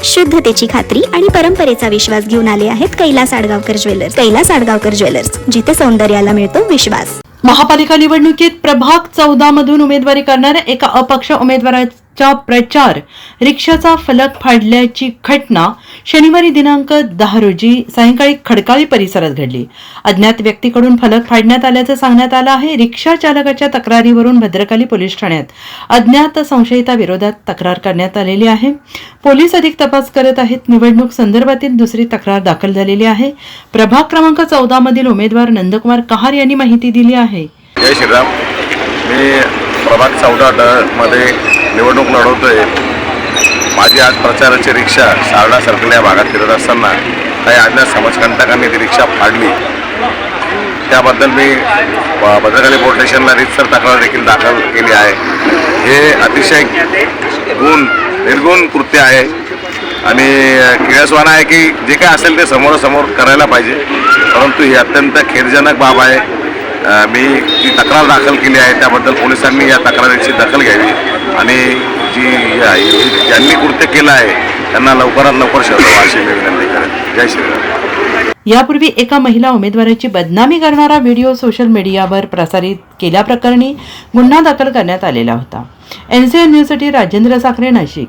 शुद्धतेची खात्री आणि परंपरेचा विश्वास घेऊन आले आहेत कैलास आडगावकर ज्वेलर्स. कैलास आडगावकर ज्वेलर्स, जिथे सौंदर्याला मिळतो विश्वास. महापालिका निवडणुकीत प्रभाग 14 मधून उमेदवारी करणाऱ्या एका अपक्ष उमेदवाराचा प्रचार रिक्षाचा फलक फाडल्याची घटना शनिवारी दिनांक 10 रोजी सायंकाळी खडकाळी परिसरात घडली. अज्ञात व्यक्तीकडून फलक फाडण्यात आल्याचं सांगण्यात आलं आहे. रिक्षा चालकाच्या तक्रारीवरून भद्रकाली पोलीस ठाण्यात अज्ञात संशयिताविरोधात तक्रार करण्यात आलेली आहे. पोलीस अधिक तपास करत आहेत. निवडणूक संदर्भातील दुसरी तक्रार दाखल झालेली आहे. प्रभाग क्रमांक 14 मधील उमेदवार नंदकुमार कहार यांनी माहिती दिली आहे. जय श्रीराम. मी प्रभाग 14 मध्ये निवडणूक लढवतोय. माझी आज प्रचाराची रिक्षा सारडा सर्कल या भागात फिरत असताना काही अज्ञात समाजकंटकांनी ती रिक्षा फाडली. त्याबद्दल मी भद्रकाली पोलीस स्टेशनला रितसर तक्रार देखील दाखल केली आहे. हे अतिशय निर्गुण कृत्य आहे आणि किळसवाणं आहे की जे काय असेल ते समोरासमोर करायला पाहिजे, परंतु ही अत्यंत खेदजनक बाब आहे. मी जी तक्रार दाखल केली आहे त्याबद्दल पोलिसांनी या तक्रारीची दखल घ्यावी आणि ज्यांनी कृत्य केलं आहे त्यांना लवकरात लवकर शोधावं अशी मी विनंती करेन. जय श्रीराम. यापूर्वी एका महिला उमेदवाराची बदनामी करणारा व्हिडिओ सोशल मीडियावर प्रसारित केल्याप्रकरणी गुन्हा दाखल करण्यात आलेला होता. NCN न्यूजसाठी राजेंद्र साखरे, नाशिक.